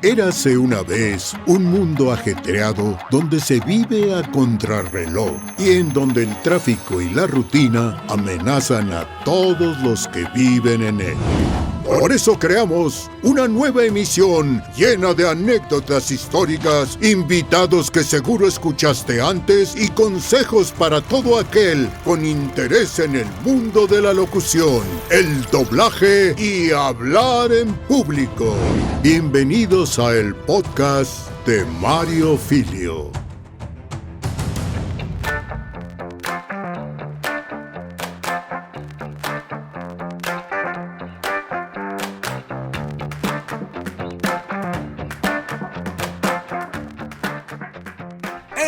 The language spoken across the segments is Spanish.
Érase una vez un mundo ajetreado donde se vive a contrarreloj y en donde el tráfico y la rutina amenazan a todos los que viven en él. Por eso creamos una nueva emisión llena de anécdotas históricas, invitados que seguro escuchaste antes y consejos para todo aquel con interés en el mundo de la locución, el doblaje y hablar en público. Bienvenidos a el podcast de Mario Filio.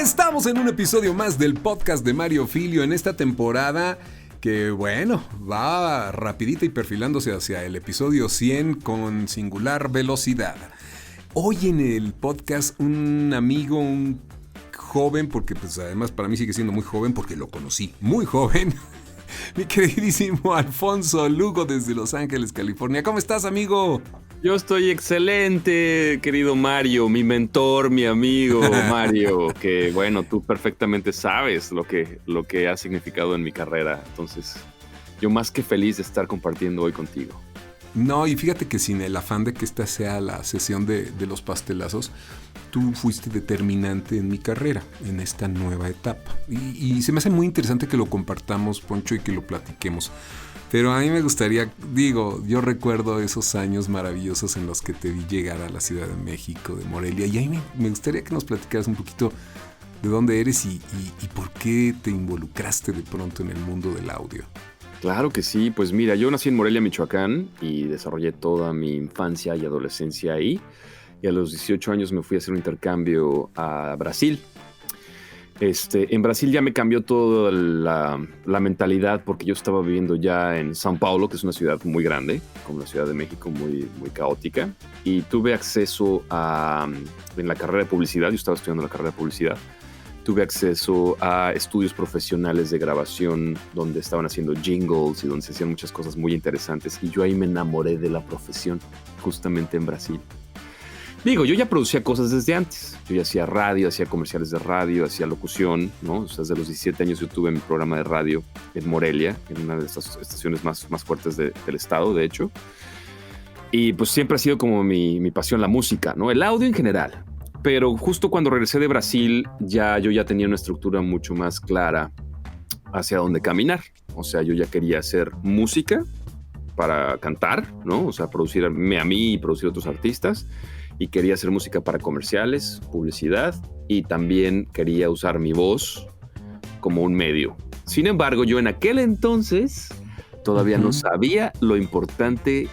Estamos en un episodio más del podcast de Mario Filio en esta temporada que, bueno, va rapidita y perfilándose hacia el episodio 100 con singular velocidad. Hoy en el podcast un amigo, un joven, porque pues además para mí sigue siendo muy joven porque lo conocí muy joven, mi queridísimo Alfonso Lugo desde Los Ángeles, California. ¿Cómo estás, amigo? Yo estoy excelente, querido Mario, mi mentor, mi amigo Mario, que bueno, tú perfectamente sabes lo que ha significado en mi carrera. Entonces, yo más que feliz de estar compartiendo hoy contigo. No, y fíjate que sin el afán de que esta sea la sesión de los pastelazos, tú fuiste determinante en mi carrera, en esta nueva etapa. Y se me hace muy interesante que lo compartamos, Poncho, y que lo platiquemos. Pero a mí me gustaría, yo recuerdo esos años maravillosos en los que te vi llegar a la Ciudad de México, de Morelia, y a mí me gustaría que nos platicaras un poquito de dónde eres y por qué te involucraste de pronto en el mundo del audio. Claro que sí, pues mira, yo nací en Morelia, Michoacán, y desarrollé toda mi infancia y adolescencia ahí, y a los 18 años me fui a hacer un intercambio a Brasil. En Brasil ya me cambió toda la mentalidad porque yo estaba viviendo ya en São Paulo, que es una ciudad muy grande, como la Ciudad de México, muy, muy caótica. Y tuve acceso en la carrera de publicidad, yo estaba estudiando la carrera de publicidad, tuve acceso a estudios profesionales de grabación donde estaban haciendo jingles y donde se hacían muchas cosas muy interesantes. Y yo ahí me enamoré de la profesión, justamente en Brasil. Yo ya producía cosas desde antes. Yo ya hacía radio, hacía comerciales de radio, hacía locución, ¿no? O sea, desde los 17 años yo tuve mi programa de radio en Morelia, en una de estas estaciones más fuertes del estado, de hecho. Y pues siempre ha sido como mi pasión la música, ¿no? El audio en general. Pero justo cuando regresé de Brasil, yo ya tenía una estructura mucho más clara hacia dónde caminar. O sea, yo ya quería hacer música para cantar, ¿no? O sea, producirme a mí y producir a otros artistas. Y quería hacer música para comerciales, publicidad, y también quería usar mi voz como un medio. Sin embargo, yo en aquel entonces todavía no sabía lo importante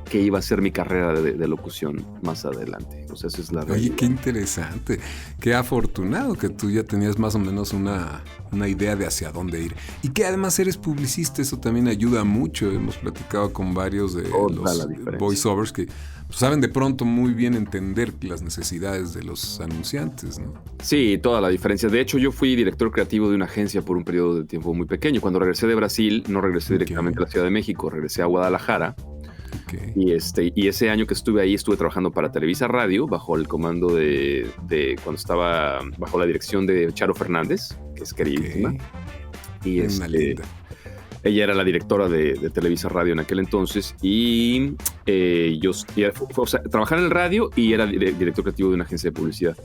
que iba a ser mi carrera de locución más adelante. O sea, esa es la realidad. Oye, qué interesante, qué afortunado que tú ya tenías más o menos una idea de hacia dónde ir. Y que además eres publicista, eso también ayuda mucho. Hemos platicado con varios de los voiceovers que saben de pronto muy bien entender las necesidades de los anunciantes, ¿no? Sí, toda la diferencia. De hecho, yo fui director creativo de una agencia por un periodo de tiempo muy pequeño. Cuando regresé de Brasil, no regresé directamente a la Ciudad de México, regresé a Guadalajara. Okay. Y ese año que estuve ahí, estuve trabajando para Televisa Radio, bajo el comando de cuando estaba bajo la dirección de Charo Fernández, que es queridísima. Okay. Y linda. Ella era la directora de Televisa Radio en aquel entonces y yo trabajaba en el radio y era director creativo de una agencia de publicidad.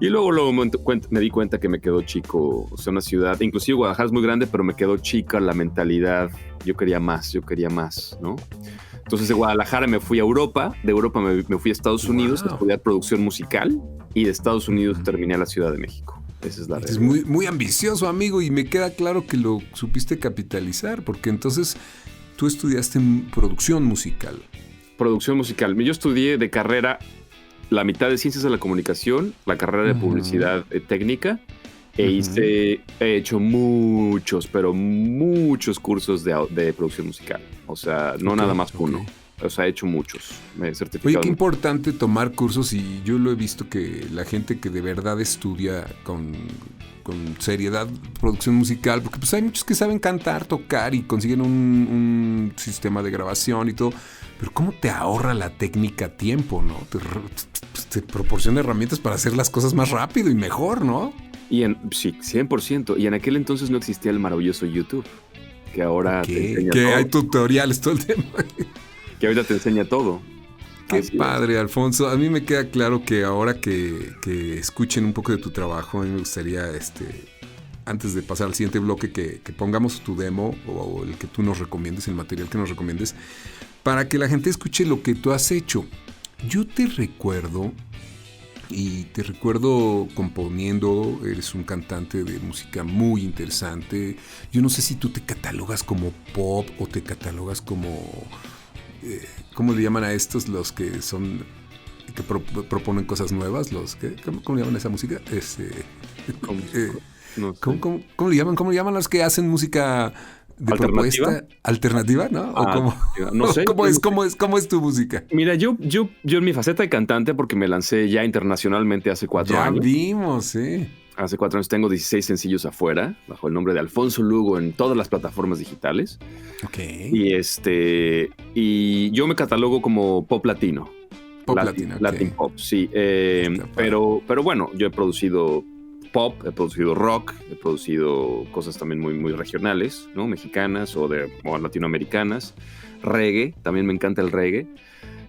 Y luego me di cuenta que me quedó chico, o sea, una ciudad, inclusive Guadalajara es muy grande, pero me quedó chica la mentalidad. Yo quería más, ¿no? Entonces de Guadalajara me fui a Europa, de Europa me fui a Estados Unidos a estudiar producción musical y de Estados Unidos terminé a la Ciudad de México. Esa es la realidad. Es muy, muy ambicioso, amigo, y me queda claro que lo supiste capitalizar, porque entonces tú estudiaste producción musical. Producción musical. Yo estudié de carrera la mitad de Ciencias de la Comunicación, la carrera de Publicidad técnica, he hecho muchos cursos de producción musical. O sea, no nada más uno. O sea, he hecho muchos. Me he certificado. Oye, qué importante tomar cursos, y yo lo he visto que la gente que de verdad estudia con seriedad producción musical, porque pues hay muchos que saben cantar, tocar y consiguen un sistema de grabación y todo, pero cómo te ahorra la técnica tiempo, ¿no? te proporciona herramientas para hacer las cosas más rápido y mejor, ¿no? Sí, 100%. Y en aquel entonces no existía el maravilloso YouTube, que ahora te enseña que todo. hay tutoriales todo el tiempo. Que ahorita te enseña todo. Qué padre, Alfonso. A mí me queda claro que ahora que escuchen un poco de tu trabajo, a mí me gustaría, antes de pasar al siguiente bloque, que pongamos tu demo o el que tú nos recomiendes, el material que nos recomiendes, para que la gente escuche lo que tú has hecho. Yo te recuerdo componiendo, eres un cantante de música muy interesante. Yo no sé si tú te catalogas como pop o te catalogas como... ¿cómo le llaman a estos los que son que proponen cosas nuevas? ¿Cómo le llaman a esa música? No sé. ¿Cómo le llaman? ¿Cómo le llaman los que hacen música de propuesta alternativa, ¿no? No sé. ¿Cómo es tu música? Mira, yo en mi faceta de cantante, porque me lancé ya internacionalmente hace 4 años. Ya vimos, sí. Hace 4 años tengo 16 sencillos afuera, bajo el nombre de Alfonso Lugo en todas las plataformas digitales. Ok. Y yo me catalogo como pop latino. Latin pop, sí. Pero bueno, yo he producido pop, he producido rock, he producido cosas también muy, muy regionales, ¿no? Mexicanas o latinoamericanas. Reggae, también me encanta el reggae.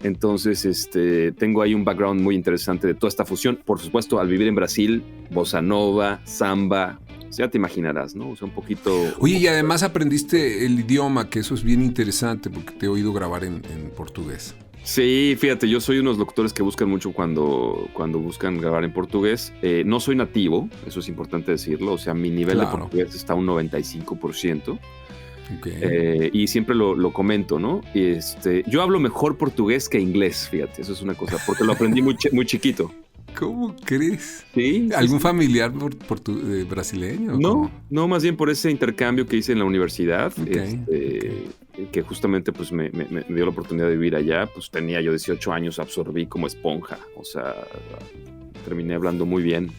Entonces, tengo ahí un background muy interesante de toda esta fusión. Por supuesto, al vivir en Brasil, bossa nova, samba, o sea, ya te imaginarás, ¿no? O sea, un poquito... Oye, y además aprendiste el idioma, que eso es bien interesante, porque te he oído grabar en portugués. Sí, fíjate, yo soy unos locutores que buscan mucho cuando buscan grabar en portugués. No soy nativo, eso es importante decirlo. O sea, mi nivel de portugués está a un 95%. Okay. Y siempre lo comento, ¿no? Yo hablo mejor portugués que inglés, fíjate, eso es una cosa, porque lo aprendí muy chiquito. ¿Cómo crees? ¿Sí? ¿Algún familiar brasileño? No, más bien por ese intercambio que hice en la universidad, Okay. Que justamente pues me dio la oportunidad de vivir allá. Pues tenía yo 18 años, absorbí como esponja, o sea, terminé hablando muy bien.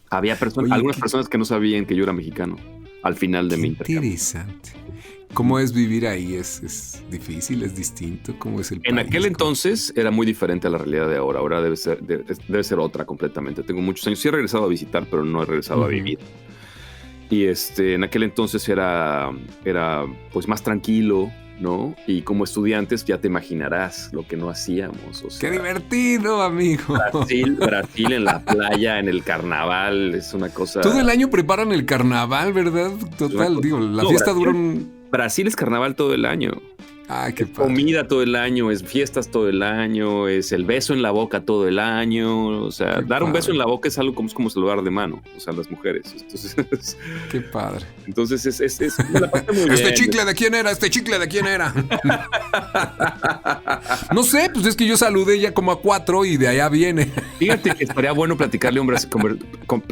Había algunas personas que no sabían que yo era mexicano al final de mi intercambio. Interesante. ¿Cómo es vivir ahí? ¿Es difícil? ¿Es distinto? ¿Cómo es el país? En aquel entonces era muy diferente a la realidad de ahora. Ahora debe ser otra completamente. Tengo muchos años. Sí he regresado a visitar, pero no he regresado a vivir. Y en aquel entonces era pues más tranquilo, ¿no? Y como estudiantes ya te imaginarás lo que no hacíamos. O sea, ¡qué divertido, amigo! Brasil en la playa, en el carnaval, es una cosa... Todo el año preparan el carnaval, ¿verdad? Total, digo, la fiesta dura Brasil es carnaval todo el año. ¡Ay, qué padre! Comida todo el año, es fiestas todo el año, es el beso en la boca todo el año. O sea, dar un beso en la boca es algo como saludar de mano, o sea, las mujeres. Entonces, ¡qué padre! Entonces me la pasé muy bien. ¿Este chicle de quién era? No sé, pues es que yo saludé ya como a 4 y de allá viene. Fíjate que estaría bueno platicarle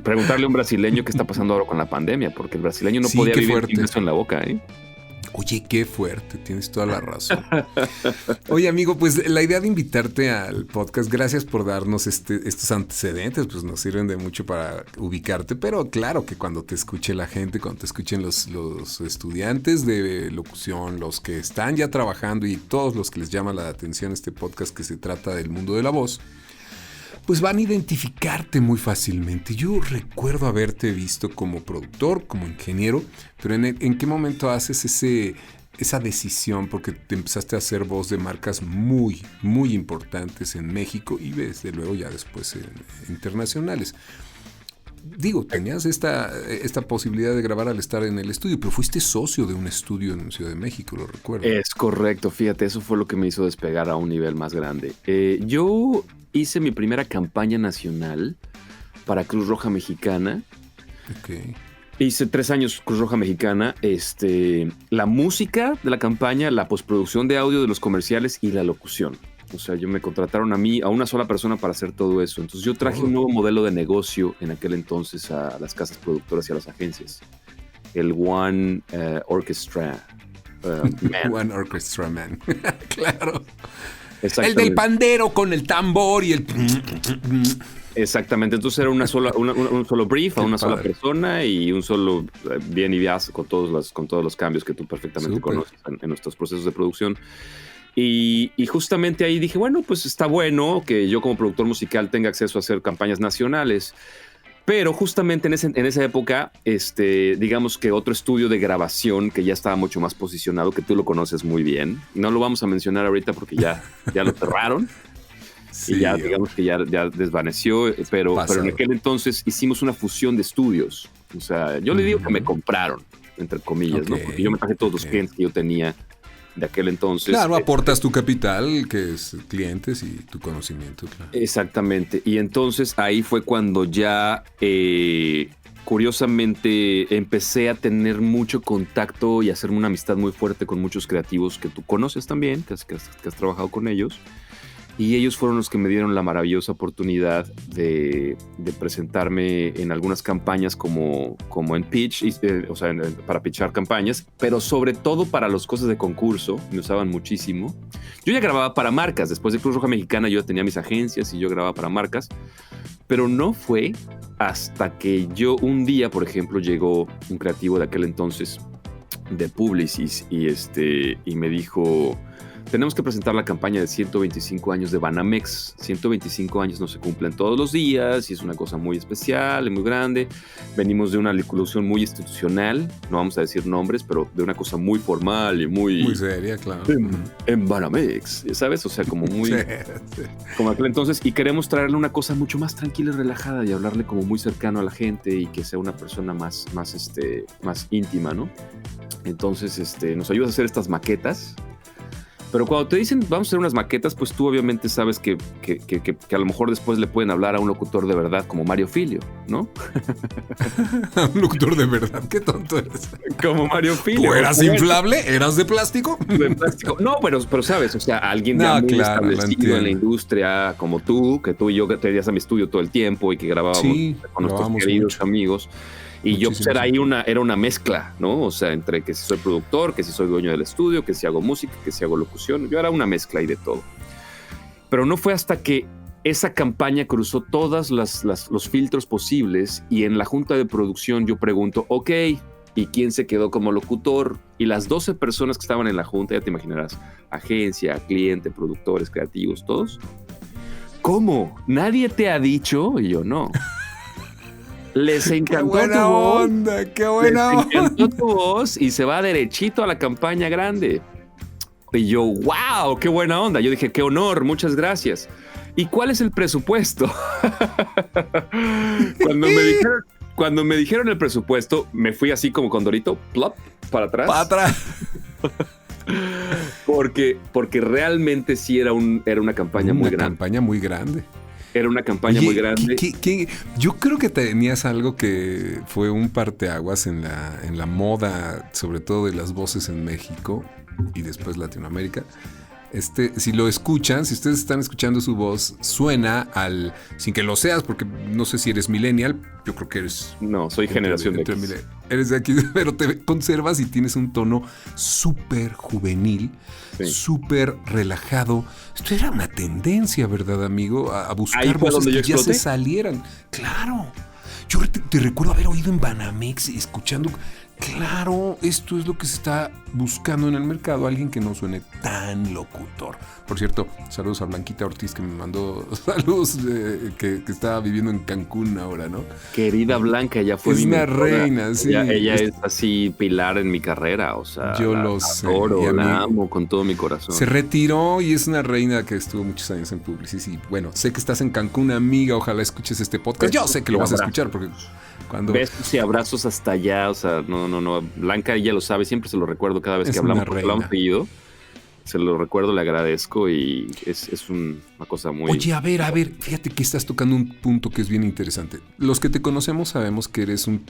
preguntarle a un brasileño qué está pasando ahora con la pandemia, porque el brasileño no podía vivir sin beso en la boca, ¿eh? Oye, qué fuerte, tienes toda la razón. Oye, amigo, pues la idea de invitarte al podcast, gracias por darnos estos antecedentes, pues nos sirven de mucho para ubicarte, pero claro que cuando te escuche la gente, cuando te escuchen los estudiantes de locución, los que están ya trabajando y todos los que les llama la atención este podcast que se trata del mundo de la voz, pues van a identificarte muy fácilmente. Yo recuerdo haberte visto como productor, como ingeniero, pero ¿en qué momento haces esa decisión? Porque te empezaste a hacer voz de marcas muy, muy importantes en México y desde luego ya después internacionales. Digo, tenías esta posibilidad de grabar al estar en el estudio, pero fuiste socio de un estudio en Ciudad de México, lo recuerdo. Es correcto, fíjate, eso fue lo que me hizo despegar a un nivel más grande. Yo hice mi primera campaña nacional para Cruz Roja Mexicana. Okay. Hice 3 años Cruz Roja Mexicana. La música de la campaña, la postproducción de audio de los comerciales y la locución. O sea, me contrataron a mí, a una sola persona para hacer todo eso. Entonces yo traje un nuevo modelo de negocio en aquel entonces a las casas productoras y a las agencias. El One Orchestra Man. One Orchestra Man. Claro. El del pandero con el tambor y el... Exactamente, entonces era un solo brief a una sola persona y un solo bien y vias con todos los cambios que tú perfectamente conoces en nuestros procesos de producción. Y justamente ahí dije, bueno, pues está bueno que yo como productor musical tenga acceso a hacer campañas nacionales. Pero justamente en esa época, digamos que otro estudio de grabación que ya estaba mucho más posicionado, que tú lo conoces muy bien, no lo vamos a mencionar ahorita porque ya lo cerraron. Sí, y ya, digamos que ya desvaneció, pero en aquel entonces hicimos una fusión de estudios. O sea, yo le digo que me compraron, entre comillas, ¿no? Porque yo me traje todos los clientes que yo tenía de aquel entonces. Claro, aportas tu capital, que es clientes, y tu conocimiento, claro. Exactamente. Y entonces ahí fue cuando ya, curiosamente, empecé a tener mucho contacto y a hacerme una amistad muy fuerte con muchos creativos que tú conoces también, que has trabajado con ellos. Y ellos fueron los que me dieron la maravillosa oportunidad de presentarme en algunas campañas como en pitch, o sea, para pitchar campañas, pero sobre todo para las cosas de concurso, me usaban muchísimo. Yo ya grababa para marcas, después de Cruz Roja Mexicana yo tenía mis agencias y yo grababa para marcas, pero no fue hasta que un día, por ejemplo, llegó un creativo de aquel entonces de Publicis y me dijo: tenemos que presentar la campaña de 125 años de Banamex. 125 años no se cumplen todos los días y es una cosa muy especial y muy grande. Venimos de una ilusión muy institucional, no vamos a decir nombres, pero de una cosa muy formal y muy seria, claro. En Banamex, ¿sabes? O sea, como muy... sí. Como aquel entonces. Y queremos traerle una cosa mucho más tranquila y relajada y hablarle como muy cercano a la gente y que sea una persona más íntima, ¿no? Entonces, nos ayudas a hacer estas maquetas. Pero cuando te dicen vamos a hacer unas maquetas, pues tú obviamente sabes que a lo mejor después le pueden hablar a un locutor de verdad como Mario Filio, ¿no? Un locutor de verdad, qué tonto eres. Como Mario Filio. ¿Tú eras inflable? ¿Eras de plástico? De plástico. No, pero sabes, o sea, alguien ya muy establecido en la industria como tú, que tú y yo que te ibas a mi estudio todo el tiempo y que grabábamos con nuestros queridos amigos. Y yo pues, era una mezcla, ¿no? O sea, entre que si soy productor, que si soy dueño del estudio, que si hago música, que si hago locución. Yo era una mezcla ahí de todo. Pero no fue hasta que esa campaña cruzó todos los filtros posibles y en la junta de producción yo pregunto, ok, ¿y quién se quedó como locutor? Y las 12 personas que estaban en la junta, ya te imaginarás, agencia, cliente, productores, creativos, todos. ¿Cómo? ¿Nadie te ha dicho? Y yo, no. Les encantó qué buena tu voz. Onda, qué buena onda. Les encantó tu voz y se va derechito a la campaña grande. Y yo, wow, qué buena onda. Yo dije, qué honor, muchas gracias. ¿Y cuál es el presupuesto? Cuando me dijeron el presupuesto, me fui así como Condorito, plop, para atrás. Para atrás. Porque realmente sí era una campaña muy grande. Una campaña muy grande. Era una campaña muy grande. Yo creo que tenías algo que fue un parteaguas en la moda, sobre todo de las voces en México y después Latinoamérica. Si lo escuchan, si ustedes están escuchando su voz, suena sin que lo seas, porque no sé si eres millennial, yo creo que eres... No, soy generación X. Eres de aquí, pero te conservas y tienes un tono súper juvenil, súper relajado. Esto era una tendencia, ¿verdad, amigo? A buscar voces que ya se salieran. Claro. Yo te recuerdo haber oído en Banamex, escuchando... Claro, esto es lo que se está buscando en el mercado, alguien que no suene tan locutor. Por cierto, saludos a Blanquita Ortiz, que me mandó saludos, que está viviendo en Cancún ahora, ¿no? Querida Blanca, ella fue mi mentora. Reina, sí. Ella es así pilar en mi carrera, o sea, yo lo sé. La amo con todo mi corazón. Se retiró y es una reina que estuvo muchos años en Publicis. Y bueno, sé que estás en Cancún, amiga, ojalá escuches este podcast. Yo sé que lo vas a escuchar porque... Besos y abrazos hasta allá, o sea, no. Blanca, ella lo sabe, siempre se lo recuerdo cada vez que hablamos, porque lo han pedido. Se lo recuerdo, le agradezco y es una cosa muy... Oye, a ver, fíjate que estás tocando un punto que es bien interesante. Los que te conocemos sabemos que eres un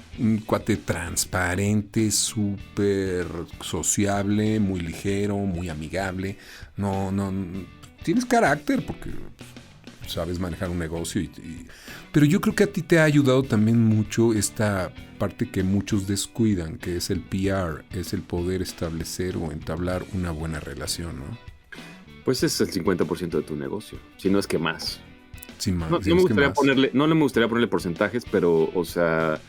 cuate transparente, súper sociable, muy ligero, muy amigable. No, tienes carácter porque... sabes manejar un negocio pero yo creo que a ti te ha ayudado también mucho esta parte que muchos descuidan, que es el PR, es el poder establecer o entablar una buena relación, ¿no? Pues es el 50% de tu negocio, si no es que más. Sí, más. No me gustaría ponerle porcentajes, pero, o sea,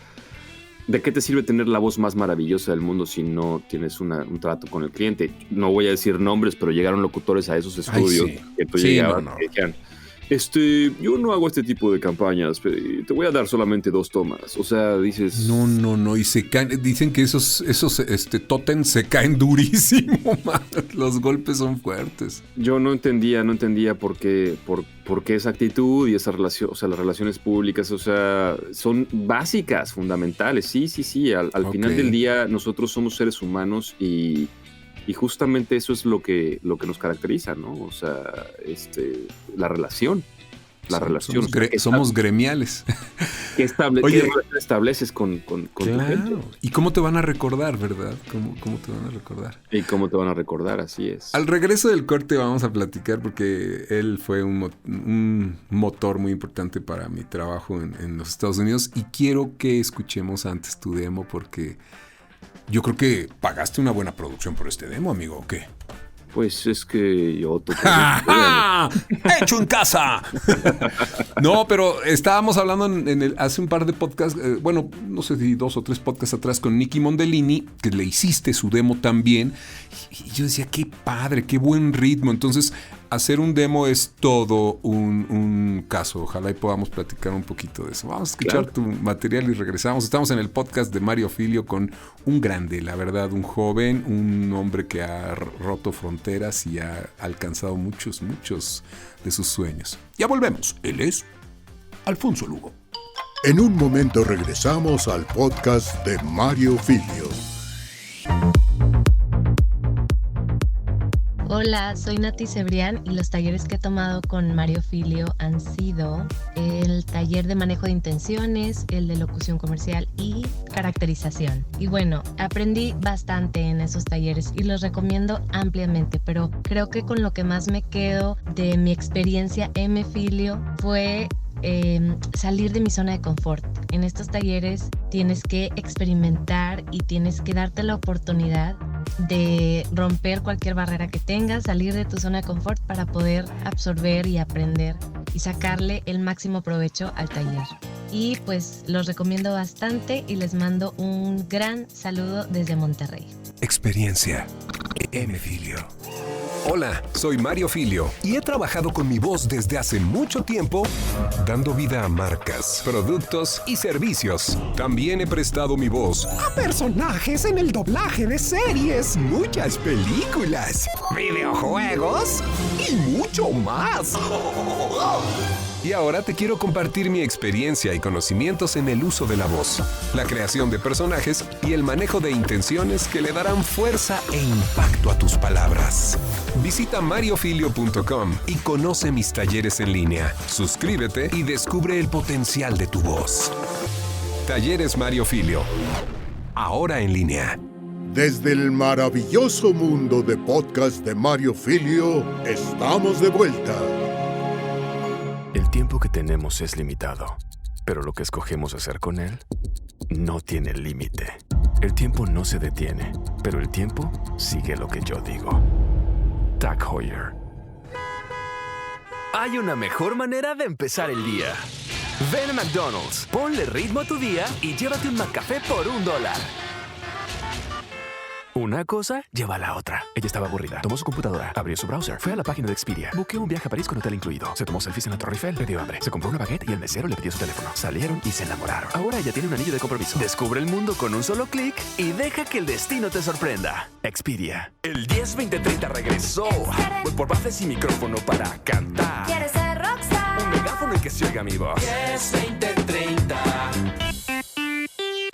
¿de qué te sirve tener la voz más maravillosa del mundo si no tienes un trato con el cliente? No voy a decir nombres, pero llegaron locutores a esos estudios que tú llegabas y decían, yo no hago este tipo de campañas, te voy a dar solamente 2 tomas. O sea, dices... No, y se caen, dicen que esos tótems se caen durísimo, man. Los golpes son fuertes. Yo no entendía por qué esa actitud y esa relación, o sea, las relaciones públicas, o sea, son básicas, fundamentales. Sí, al final del día nosotros somos seres humanos y justamente eso es lo que nos caracteriza, ¿no? O sea, la relación. Somos gremiales. ¿Qué estableces con tu gente? ¿Y cómo te van a recordar, verdad? ¿Cómo te van a recordar? ¿Y cómo te van a recordar? Así es. Al regreso del corte vamos a platicar porque él fue un motor muy importante para mi trabajo en los Estados Unidos y quiero que escuchemos antes tu demo porque yo creo que pagaste una buena producción por este demo, amigo, ¿o qué? Pues es que yo toco. ¡Hecho en casa! No, pero estábamos hablando hace un par de podcasts, no sé si 2 o 3 podcasts atrás con Nicky Mondellini, que le hiciste su demo también. Y yo decía, qué padre, qué buen ritmo. Entonces, hacer un demo es todo un caso. Ojalá y podamos platicar un poquito de eso. Vamos a escuchar tu material y regresamos. Estamos en el podcast de Mario Filio con un grande, la verdad, un joven, un hombre que ha roto fronteras y ha alcanzado muchos de sus sueños. Ya volvemos. Él es Alfonso Lugo. En un momento regresamos al podcast de Mario Filio. Hola, soy Nati Cebrián y los talleres que he tomado con Mario Filio han sido el taller de manejo de intenciones, el de locución comercial y caracterización. Y bueno, aprendí bastante en esos talleres y los recomiendo ampliamente, pero creo que con lo que más me quedo de mi experiencia en Filio fue salir de mi zona de confort. En estos talleres tienes que experimentar y tienes que darte la oportunidad de romper cualquier barrera que tengas, salir de tu zona de confort para poder absorber y aprender y sacarle el máximo provecho al taller. Y pues los recomiendo bastante y les mando un gran saludo desde Monterrey. Experiencia Filio. Hola, soy Mario Filio y he trabajado con mi voz desde hace mucho tiempo, dando vida a marcas, productos y servicios. También he prestado mi voz a personajes en el doblaje de series, muchas películas, videojuegos y mucho más. Y ahora te quiero compartir mi experiencia y conocimientos en el uso de la voz, la creación de personajes y el manejo de intenciones que le darán fuerza e impacto a tus palabras. Visita mariofilio.com y conoce mis talleres en línea. Suscríbete y descubre el potencial de tu voz. Talleres Mario Filio. Ahora en línea. Desde el maravilloso mundo de podcast de Mario Filio, estamos de vuelta. El tiempo que tenemos es limitado, pero lo que escogemos hacer con él no tiene límite. El tiempo no se detiene, pero el tiempo sigue lo que yo digo. Tag Heuer. Hay una mejor manera de empezar el día. Ven a McDonald's, ponle ritmo a tu día y llévate un McCafé por $1. Una cosa lleva a la otra. Ella estaba aburrida. Tomó su computadora, abrió su browser, fue a la página de Expedia, buqueó un viaje a París con hotel incluido, se tomó selfies en la Torre Eiffel, le dio hambre, se compró una baguette y el mesero le pidió su teléfono. Salieron y se enamoraron. Ahora ella tiene un anillo de compromiso. Descubre el mundo con un solo clic y deja que el destino te sorprenda. Expedia. El 10-20-30 regresó. Voy por bases y micrófono para cantar. ¿Quieres ser rockstar? Un megáfono en que se oiga mi voz. 10-20-30.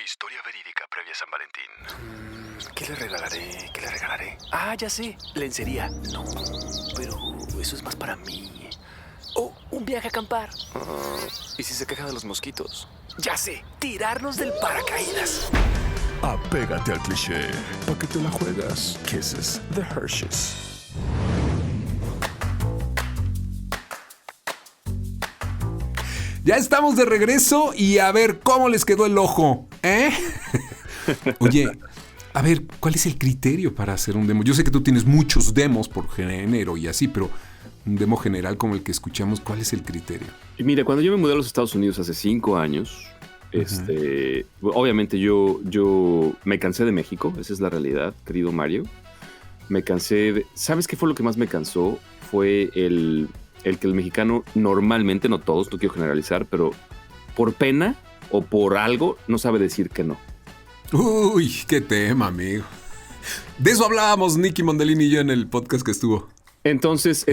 Historia verídica previa a San Valentín. ¿Qué le regalaré? ¿Qué le regalaré? Ah, ya sé, lencería. No, pero eso es más para mí. Oh, un viaje a acampar. ¿Y si se queja de los mosquitos? Ya sé, tirarnos del paracaídas. Apégate al cliché, ¿pa' qué te la juegas? Kisses de Hershey's. Ya estamos de regreso y a ver cómo les quedó el ojo, ¿eh? Oye, a ver, ¿cuál es el criterio para hacer un demo? Yo sé que tú tienes muchos demos por género y así, pero un demo general como el que escuchamos, ¿cuál es el criterio? Y mira, cuando yo me mudé a los Estados Unidos hace 5 años, Obviamente yo me cansé de México, esa es la realidad, querido Mario. Me cansé de... ¿Sabes qué fue lo que más me cansó? Fue el que el mexicano normalmente, no todos, no quiero generalizar, pero por pena o por algo no sabe decir que no. Uy, qué tema, amigo. De eso hablábamos Nicky Mondellini y yo en el podcast que estuvo. Entonces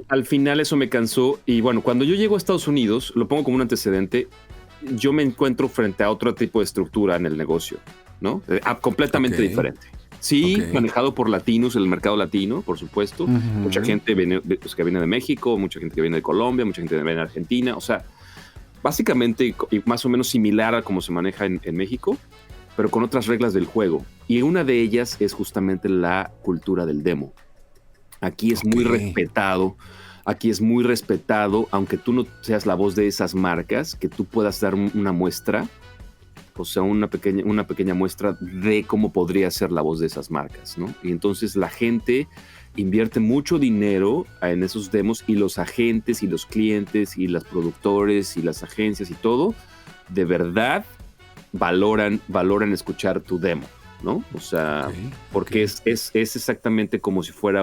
al final eso me cansó. Y bueno, cuando yo llego a Estados Unidos, lo pongo como un antecedente, yo me encuentro frente a otro tipo de estructura en el negocio, ¿no? Completamente diferente. Sí, manejado por latinos, el mercado latino, por supuesto. Mucha gente que viene de México, mucha gente que viene de Colombia, mucha gente que viene de Argentina. O sea, básicamente más o menos similar a cómo se maneja en México, pero con otras reglas del juego. Y una de ellas es justamente la cultura del demo. Aquí es muy respetado. Aquí es muy respetado, aunque tú no seas la voz de esas marcas, que tú puedas dar una muestra, o sea, una pequeña muestra de cómo podría ser la voz de esas marcas, ¿no? Y entonces la gente invierte mucho dinero en esos demos, y los agentes y los clientes y los productores y las agencias y todo, de verdad valoran escuchar tu demo, ¿no? O sea, porque es exactamente como si fuera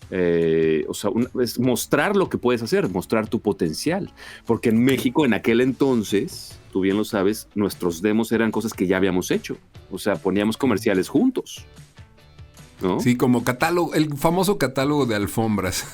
es mostrar lo que puedes hacer, mostrar tu potencial. Porque en México, en aquel entonces, tú bien lo sabes, nuestros demos eran cosas que ya habíamos hecho. O sea, poníamos comerciales juntos, ¿no? Sí, como catálogo, el famoso catálogo de alfombras.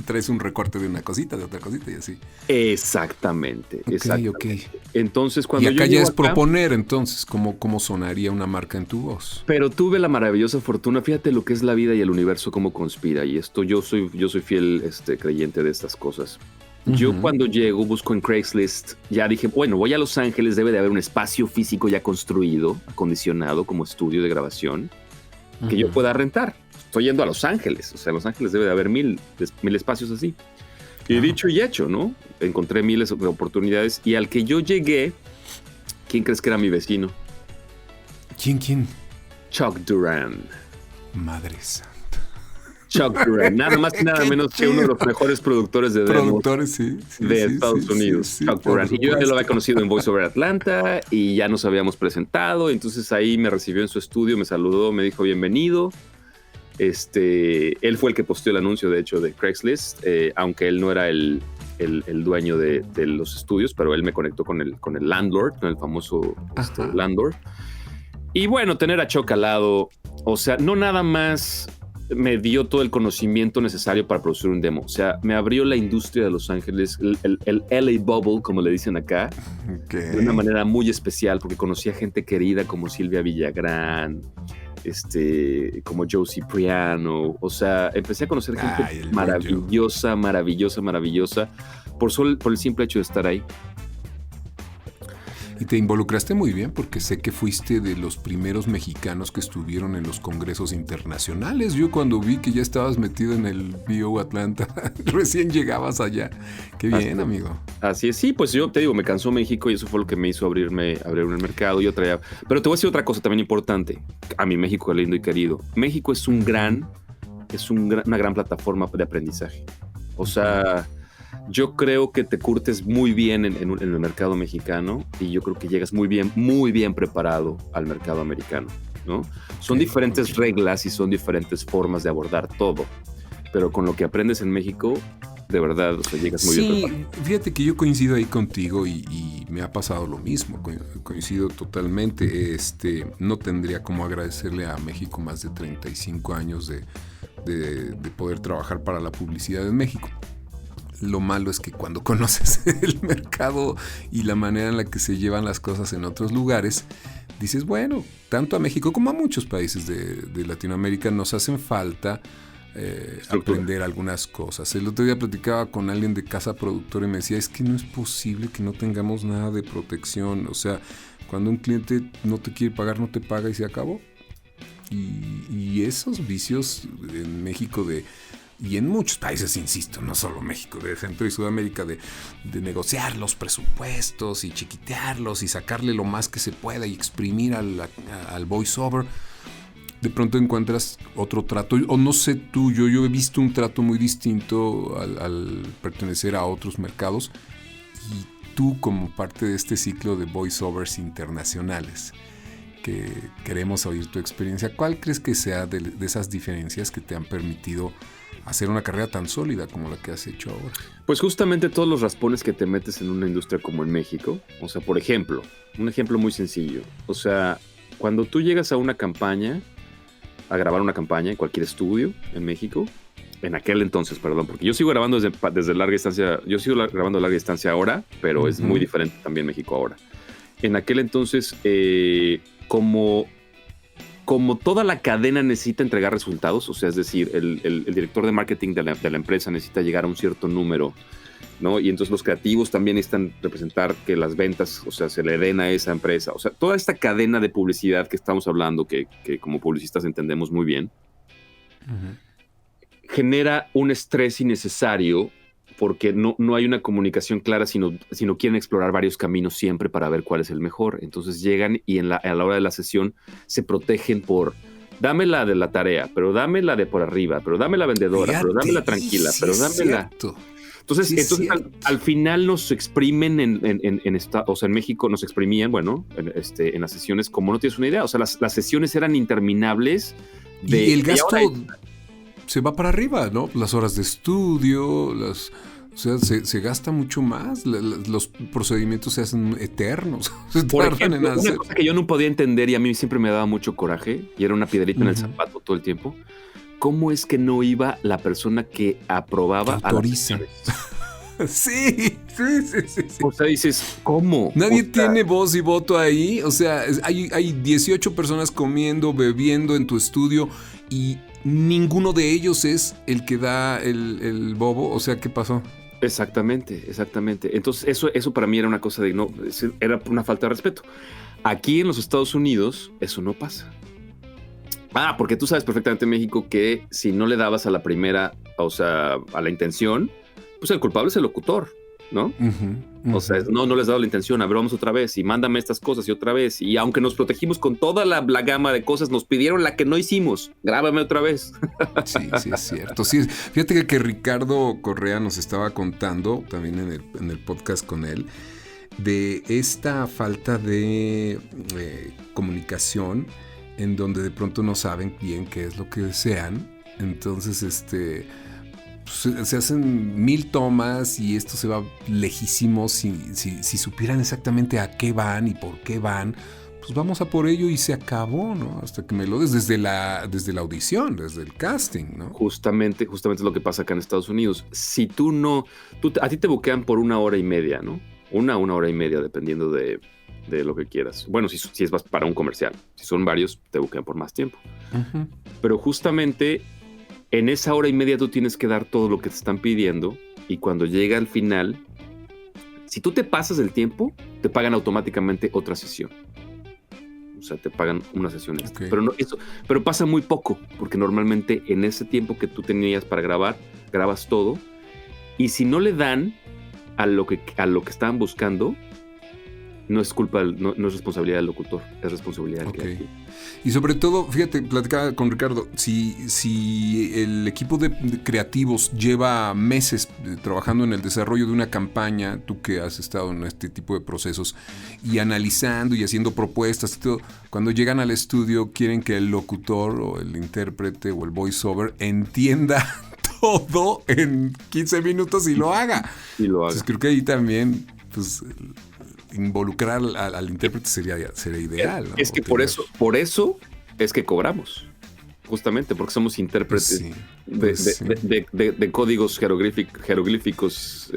Traes un recorte de una cosita, de otra cosita y así. Exactamente. Ok. Entonces, cuando y acá ya es proponer, entonces, cómo sonaría una marca en tu voz. Pero tuve la maravillosa fortuna, fíjate lo que es la vida y el universo, cómo conspira. Y esto, yo soy fiel creyente de estas cosas. Yo cuando llego, busco en Craigslist, ya dije, bueno, voy a Los Ángeles, debe de haber un espacio físico ya construido, acondicionado como estudio de grabación, que yo pueda rentar. Estoy yendo a Los Ángeles, o sea, en Los Ángeles debe de haber mil espacios así. Y dicho y hecho, ¿no? Encontré miles de oportunidades, y al que yo llegué, ¿quién crees que era mi vecino? ¿Quién? Chuck Duran. Madre santa. Chuck Duran, nada más y nada menos que uno de los mejores productores de demos de Estados Unidos, Chuck Duran. Y yo ya lo había conocido en Voice Over Atlanta y ya nos habíamos presentado. Entonces ahí me recibió en su estudio, me saludó, me dijo bienvenido. Él fue el que posteó el anuncio, de hecho, de Craigslist, aunque él no era el dueño de los estudios, pero él me conectó con el landlord, con el famoso landlord. Y bueno, tener a Chuck al lado, o sea, no nada más me dio todo el conocimiento necesario para producir un demo. O sea, me abrió la industria de Los Ángeles, el LA Bubble, como le dicen acá, de una manera muy especial, porque conocí a gente querida como Silvia Villagrán, como Joe Cipriano. O sea, empecé a conocer gente maravillosa por el simple hecho de estar ahí. Y te involucraste muy bien, porque sé que fuiste de los primeros mexicanos que estuvieron en los congresos internacionales. Yo cuando vi que ya estabas metido en el BO Atlanta, recién llegabas allá. Qué bien, amigo. Así es, sí, pues yo te digo, me cansó México y eso fue lo que me hizo abrir el mercado. Pero te voy a decir otra cosa también importante. A mi México lindo y querido. México es una gran plataforma de aprendizaje. O sea, yo creo que te curtes muy bien en el mercado mexicano, y yo creo que llegas muy bien preparado al mercado americano, ¿no? Son diferentes reglas y son diferentes formas de abordar todo, pero con lo que aprendes en México, de verdad, o sea, llegas muy bien preparado. Fíjate que yo coincido ahí contigo y me ha pasado lo mismo, coincido totalmente. No tendría como agradecerle a México más de 35 años de poder trabajar para la publicidad en México. Lo malo es que cuando conoces el mercado y la manera en la que se llevan las cosas en otros lugares, dices, bueno, tanto a México como a muchos países de Latinoamérica nos hacen falta aprender algunas cosas. El otro día platicaba con alguien de casa productora y me decía, es que no es posible que no tengamos nada de protección. O sea, cuando un cliente no te quiere pagar, no te paga y se acabó. Y esos vicios en México y en muchos países, insisto, no solo México, de Centro y Sudamérica, de negociar los presupuestos y chiquitearlos y sacarle lo más que se pueda y exprimir al voiceover, de pronto encuentras otro trato, o no sé tú, yo he visto un trato muy distinto al pertenecer a otros mercados, y tú como parte de este ciclo de voiceovers internacionales, que queremos oír tu experiencia, ¿cuál crees que sea de esas diferencias que te han permitido hacer una carrera tan sólida como la que has hecho ahora? Pues justamente todos los raspones que te metes en una industria como en México. O sea, por ejemplo, un ejemplo muy sencillo. O sea, cuando tú llegas a una campaña, a grabar una campaña en cualquier estudio en México, en aquel entonces, perdón, porque yo sigo grabando desde larga distancia, yo sigo grabando a larga distancia ahora, pero es muy diferente también México ahora. En aquel entonces, como toda la cadena necesita entregar resultados, o sea, es decir, el director de marketing de la empresa necesita llegar a un cierto número, ¿no? Y entonces los creativos también necesitan representar que las ventas, o sea, se le den a esa empresa. O sea, toda esta cadena de publicidad que estamos hablando, que como publicistas entendemos muy bien, genera un estrés innecesario porque no hay una comunicación clara, sino quieren explorar varios caminos siempre para ver cuál es el mejor. Entonces llegan y a la hora de la sesión se protegen por dame la de la tarea, pero dame la de por arriba, pero dame la vendedora, Fíjate, pero dame la tranquila, sí, pero es dame la... cierto. Entonces Sí, al final nos exprimen o sea, en México nos exprimían, bueno, en las sesiones, como no tienes una idea. O sea, las sesiones eran interminables. Y el gasto se va para arriba, ¿no? Las horas de estudio, o sea, se gasta mucho más. Los procedimientos se hacen eternos. Por ejemplo, una cosa que yo no podía entender y a mí siempre me daba mucho coraje, y era una piedrita en el zapato todo el tiempo. ¿Cómo es que no iba la persona que aprobaba que autoriza? Sí. O sea, dices, ¿cómo? Nadie tiene voz y voto ahí. O sea, hay 18 personas comiendo, bebiendo en tu estudio y ninguno de ellos es el que da el bobo. O sea, ¿qué pasó? Exactamente. Entonces, eso para mí era una cosa era una falta de respeto. Aquí en los Estados Unidos, eso no pasa. Porque tú sabes perfectamente en México que si no le dabas a la primera, o sea, a la intención, pues el culpable es el locutor, ¿no? O sea, no les he dado la intención, a ver, vamos otra vez y mándame estas cosas y otra vez. Y aunque nos protegimos con toda la gama de cosas, nos pidieron la que no hicimos. Grábame otra vez. Sí, es cierto. Sí, fíjate que Ricardo Correa nos estaba contando, también en el podcast con él, de esta falta de comunicación, en donde de pronto no saben bien qué es lo que desean. Entonces, pues, se hacen 1000 tomas y esto se va lejísimo. Si supieran exactamente a qué van y por qué van, pues vamos a por ello y se acabó, ¿no? Hasta que me lo des desde la audición, desde el casting, ¿no? Justamente es lo que pasa acá en Estados Unidos. Si a ti te buquean por 1 hora y media, ¿no? Una hora y media, dependiendo de lo que quieras. Bueno, si es para un comercial. Si son varios, te buquean por más tiempo. Pero justamente en esa hora y media tú tienes que dar todo lo que te están pidiendo, y cuando llega al final, si tú te pasas del tiempo, te pagan automáticamente otra sesión. O sea, te pagan una sesión extra. Okay. Pero pasa muy poco, porque normalmente en ese tiempo que tú tenías para grabar, grabas todo, y si no le dan a lo que estaban buscando, no es responsabilidad del locutor, es responsabilidad del creativo. Y sobre todo, fíjate, platicaba con Ricardo, si el equipo de creativos lleva meses trabajando en el desarrollo de una campaña, tú que has estado en este tipo de procesos y analizando y haciendo propuestas y todo, cuando llegan al estudio quieren que el locutor o el intérprete o el voiceover entienda todo en 15 minutos y lo haga. Entonces creo que ahí también, pues, involucrar al intérprete sería ideal, ¿no? Es que por eso es que cobramos, justamente porque somos intérpretes de códigos jeroglíficos.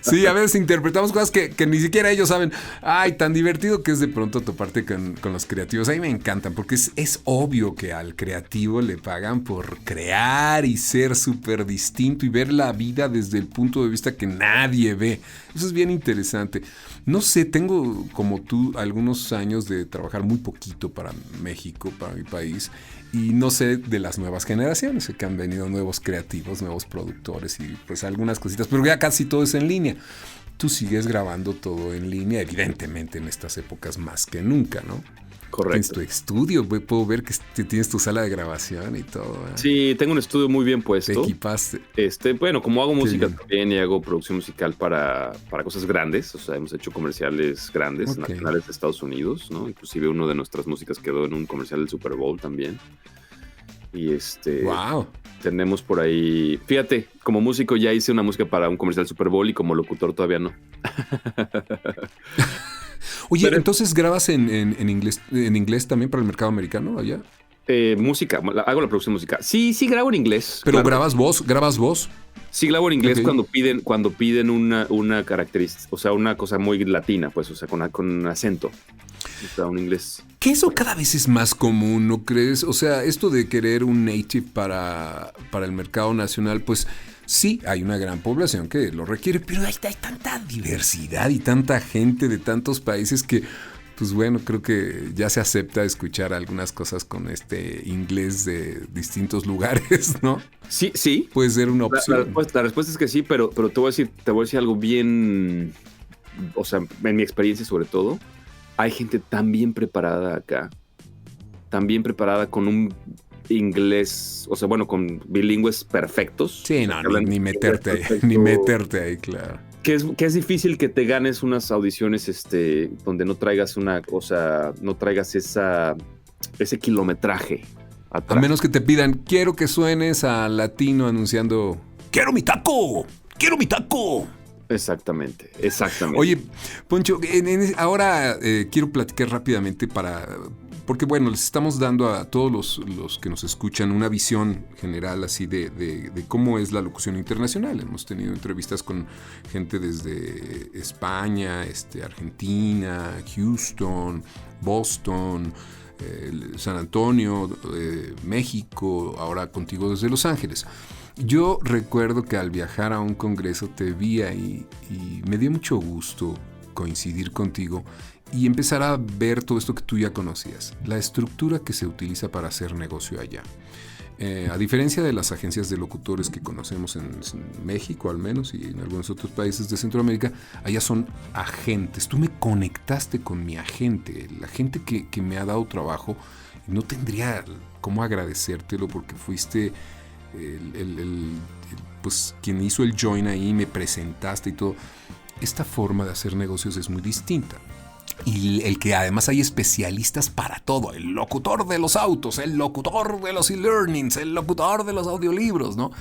Sí, a veces interpretamos cosas que ni siquiera ellos saben. Ay, tan divertido que es de pronto toparte con los creativos. A mí me encantan porque es obvio que al creativo le pagan por crear y ser súper distinto y ver la vida desde el punto de vista que nadie ve. Eso es bien interesante. No sé, tengo como tú algunos años de trabajar muy poquito para México, para mi país, y no sé de las nuevas generaciones. Sé que han venido nuevos creativos, nuevos productores y pues algunas cositas, pero ya casi todo es en línea. tú sigues grabando todo en línea, evidentemente en estas épocas más que nunca, ¿no? Tienes Correcto. tu estudio, puedo ver que tienes tu sala de grabación y todo. Sí, tengo un estudio muy bien Te puesto. equipaste. Bueno, como hago música bien. también y hago producción musical para cosas grandes, o sea, hemos hecho comerciales grandes, Ok. nacionales de Estados Unidos, ¿no? Inclusive uno de nuestras músicas quedó en un comercial del Super Bowl también. Y Wow. tenemos por ahí, fíjate, como músico ya hice una música para un comercial Super Bowl y como locutor todavía no. Oye, Pero- entonces grabas en inglés también para el mercado americano allá. Música, hago la producción musical. Sí, grabo en inglés. Pero claro. grabas voz. Sí, grabo en inglés Ok. cuando piden una característica, o sea, una cosa muy latina, pues, o sea, con acento. O sea, un inglés. Que eso cada vez es más común, ¿no crees? O sea, esto de querer un native para el mercado nacional, pues sí, hay una gran población que lo requiere, pero hay tanta diversidad y tanta gente de tantos países que, pues bueno, creo que ya se acepta escuchar algunas cosas con este inglés de distintos lugares, ¿no? Sí. Puede ser una La opción. respuesta es que sí, pero te voy a decir algo bien, o sea, en mi experiencia sobre todo, hay gente tan bien preparada acá, tan bien preparada con un inglés, o sea, bueno, con bilingües perfectos. Sí, no, Que hablan ni inglés meterte ahí, perfecto, ni meterte ahí, claro. Que es difícil que te ganes unas audiciones donde no traigas no traigas ese kilometraje A atrás. menos que te pidan, quiero que suenes a latino anunciando, ¡quiero mi taco! ¡Quiero mi taco! Exactamente. Oye, Poncho, ahora quiero platicar rápidamente porque bueno, les estamos dando a todos los que nos escuchan una visión general así de cómo es la locución internacional. Hemos tenido entrevistas con gente desde España, Argentina, Houston, Boston, San Antonio, México, ahora contigo desde Los Ángeles. Yo recuerdo que al viajar a un congreso te vi ahí y me dio mucho gusto coincidir contigo y empezar a ver todo esto que tú ya conocías, la estructura que se utiliza para hacer negocio allá. A diferencia de las agencias de locutores que conocemos en México al menos y en algunos otros países de Centroamérica, allá son agentes. Tú me conectaste con mi agente, la gente que me ha dado trabajo. No tendría cómo agradecértelo porque fuiste pues quien hizo el join ahí, me presentaste y todo. Esta forma de hacer negocios es muy distinta. Y el que además hay especialistas para todo, el locutor de los autos, el locutor de los e-learnings, el locutor de los audiolibros, ¿no?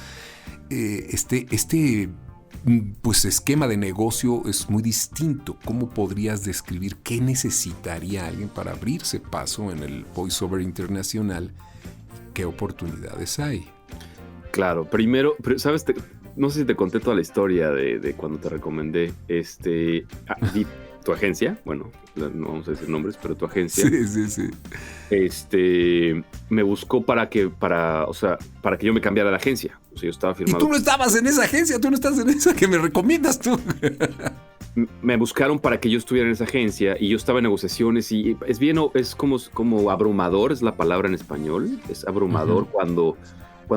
Pues esquema de negocio es muy distinto. ¿Cómo podrías describir qué necesitaría alguien para abrirse paso en el voiceover internacional? ¿Qué oportunidades hay? Claro, primero, ¿sabes? No sé si te conté toda la historia de cuando te recomendé tu agencia, bueno, no vamos a decir nombres, pero tu agencia, Sí. me buscó para que yo me cambiara de agencia. O sea, yo estaba Y firmado. tú no estabas en esa agencia, tú no estás en esa que me recomiendas tú. Me buscaron para que yo estuviera en esa agencia y yo estaba en negociaciones y es como abrumador, es la palabra en español, es abrumador cuando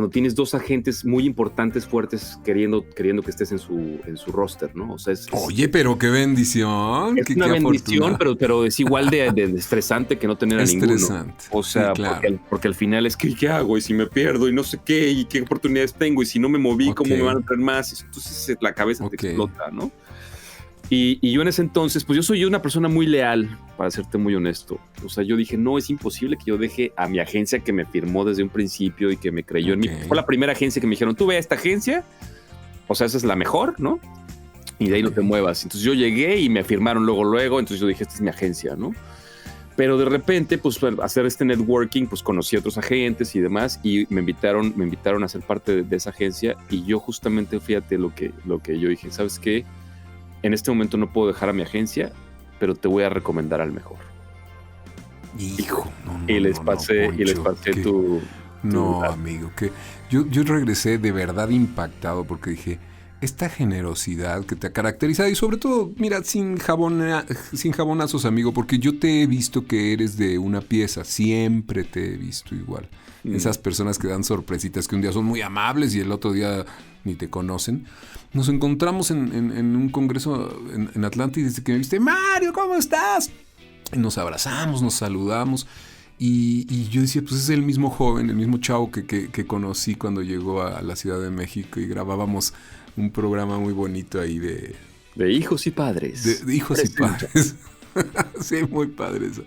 tienes dos agentes muy importantes, fuertes, queriendo que estés en su roster, ¿no? O sea, Oye, pero qué bendición. es una bendición, pero es igual de estresante que no tener a ninguno. Estresante. O sea, sí, claro. porque al final es que ¿qué hago? Y si me pierdo y no sé qué, y qué oportunidades tengo, y si no me moví, ¿cómo me van a traer más? Entonces la cabeza te explota, ¿no? Y yo en ese entonces, pues yo soy una persona muy leal, para serte muy honesto. O sea, yo dije, no, es imposible que yo deje a mi agencia que me firmó desde un principio y que me creyó en mí. Fue la primera agencia que me dijeron, tú ve a esta agencia, o sea, esa es la mejor, ¿no? Y de ahí no te muevas. Entonces yo llegué y me firmaron luego, entonces yo dije, esta es mi agencia, ¿no? Pero de repente, pues al hacer este networking, pues conocí a otros agentes y demás, y me invitaron a ser parte de esa agencia, y yo justamente, fíjate lo que yo dije, ¿sabes qué? En este momento no puedo dejar a mi agencia, pero te voy a recomendar al mejor. Hijo, y les pasé tu... No, amigo, que yo regresé de verdad impactado porque dije, esta generosidad que te ha caracterizado y sobre todo, mira, sin jabonazos, amigo, porque yo te he visto que eres de una pieza, siempre te he visto igual. Esas personas que dan sorpresitas, que un día son muy amables y el otro día ni te conocen. Nos encontramos en un congreso en Atlanta y desde que me viste, Mario, ¿cómo estás? Y nos abrazamos, nos saludamos. Y yo decía, pues es el mismo joven, el mismo chavo que conocí cuando llegó a la Ciudad de México y grabábamos un programa muy bonito ahí de hijos y padres. De hijos y padres. Sí, muy padre eso.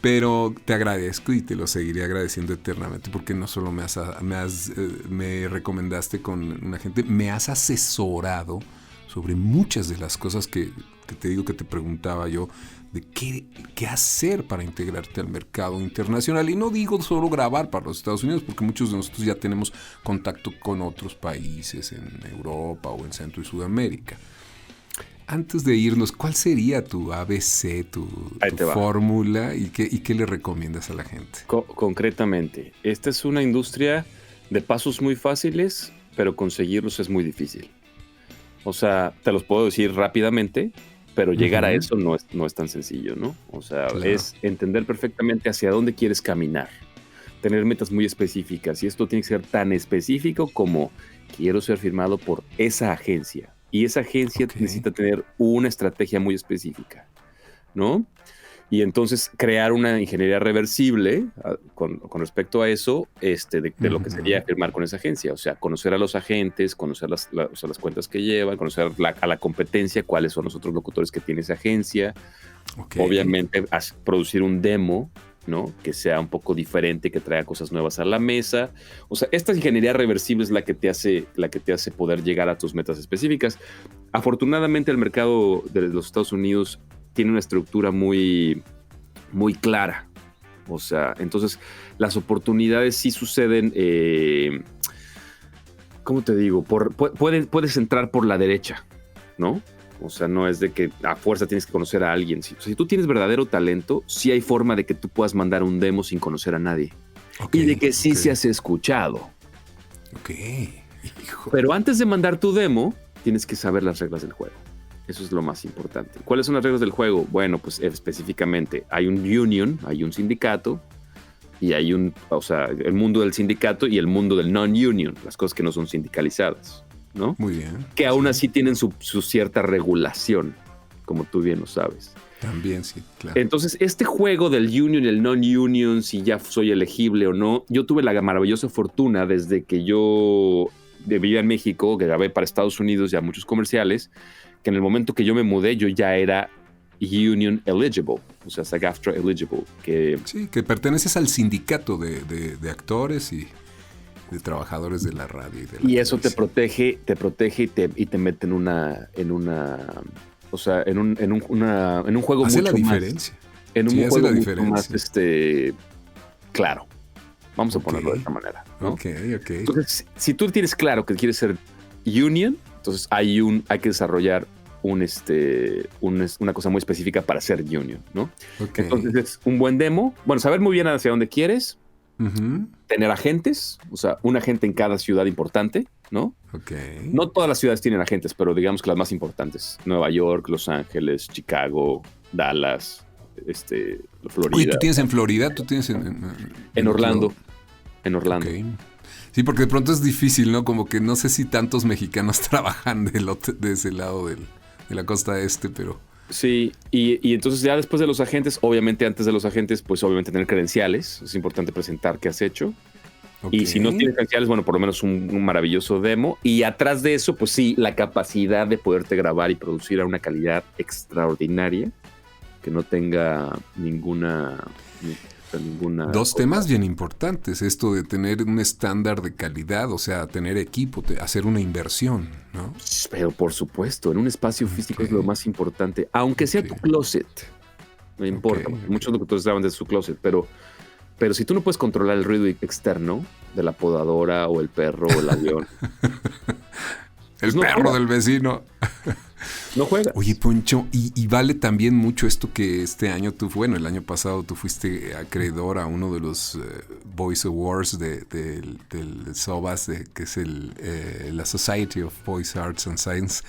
Pero te agradezco y te lo seguiré agradeciendo eternamente porque no solo me recomendaste con una gente, me has asesorado sobre muchas de las cosas que te digo que te preguntaba yo, de qué hacer para integrarte al mercado internacional. Y no digo solo grabar para los Estados Unidos, porque muchos de nosotros ya tenemos contacto con otros países en Europa o en Centro y Sudamérica. Antes de irnos, ¿cuál sería tu ABC, tu fórmula y qué le recomiendas a la gente? Concretamente, esta es una industria de pasos muy fáciles, pero conseguirlos es muy difícil. O sea, te los puedo decir rápidamente, pero llegar a eso no es tan sencillo, ¿no? O sea, claro. Es entender perfectamente hacia dónde quieres caminar, tener metas muy específicas, y esto tiene que ser tan específico como quiero ser firmado por esa agencia, y esa agencia necesita tener una estrategia muy específica, ¿no? Y entonces crear una ingeniería reversible con respecto a eso, de lo que sería firmar con esa agencia. O sea, conocer a los agentes, conocer las cuentas que llevan, conocer a la competencia, cuáles son los otros locutores que tiene esa agencia. Obviamente, producir un demo, ¿no? Que sea un poco diferente, que traiga cosas nuevas a la mesa. O sea, esta ingeniería reversible es la que te hace poder llegar a tus metas específicas. Afortunadamente, el mercado de los Estados Unidos tiene una estructura muy, muy clara. O sea, entonces las oportunidades sí suceden, ¿cómo te digo? Puedes entrar por la derecha, ¿no? O sea, no es de que a fuerza tienes que conocer a alguien. Si tú tienes verdadero talento, sí hay forma de que tú puedas mandar un demo sin conocer a nadie. Y de que sí seas escuchado. Pero antes de mandar tu demo, tienes que saber las reglas del juego. Eso es lo más importante. ¿Cuáles son las reglas del juego? Bueno, pues específicamente hay un union, hay un sindicato y hay el mundo del sindicato y el mundo del non-union, las cosas que no son sindicalizadas, ¿no? Muy bien. Que aún así tienen su cierta regulación, como tú bien lo sabes. También, sí, claro. Entonces, este juego del union y el non-union, si ya soy elegible o no, yo tuve la maravillosa fortuna desde que yo vivía en México, que grabé para Estados Unidos ya muchos comerciales, que en el momento que yo me mudé, yo ya era union eligible, o sea, SAG-AFTRA eligible. Sí, que perteneces al sindicato de actores y de trabajadores de la radio. Y eso te protege y te mete en un juego hace mucho la diferencia. Más. En un sí, juego hace la mucho diferencia. más, claro. Vamos a ponerlo de esta manera, ¿no? Ok. Entonces, si tú tienes claro que quieres ser union, entonces hay que desarrollar una cosa muy específica para ser union, ¿no? Entonces es un buen demo. Bueno, saber muy bien hacia dónde quieres, tener agentes, o sea, un agente en cada ciudad importante, ¿no? No todas las ciudades tienen agentes, pero digamos que las más importantes: Nueva York, Los Ángeles, Chicago, Dallas, Florida. Oye, ¿tú tienes en Florida? ¿Tú tienes en Orlando? En Orlando. Sí, porque de pronto es difícil, ¿no? Como que no sé si tantos mexicanos trabajan de ese lado de la costa este, pero... Sí, y entonces ya después de los agentes, obviamente antes de los agentes, pues obviamente tener credenciales. Es importante presentar qué has hecho. Y si no tienes credenciales, bueno, por lo menos un maravilloso demo. Y atrás de eso, pues sí, la capacidad de poderte grabar y producir a una calidad extraordinaria que no tenga ninguna Dos temas bien importantes, esto de tener un estándar de calidad, o sea, tener equipo, hacer una inversión, ¿no? Pero por supuesto, en un espacio físico es lo más importante, aunque sea tu closet, no importa, muchos locutores graban desde su closet, pero si tú no puedes controlar el ruido externo de la podadora o el perro o el avión. El perro del vecino. No juega. Oye, Poncho, y vale también mucho esto que este año el año pasado tú fuiste acreedor a uno de los Voice Awards del SOBAS, que es la Society of Voice Arts and Science,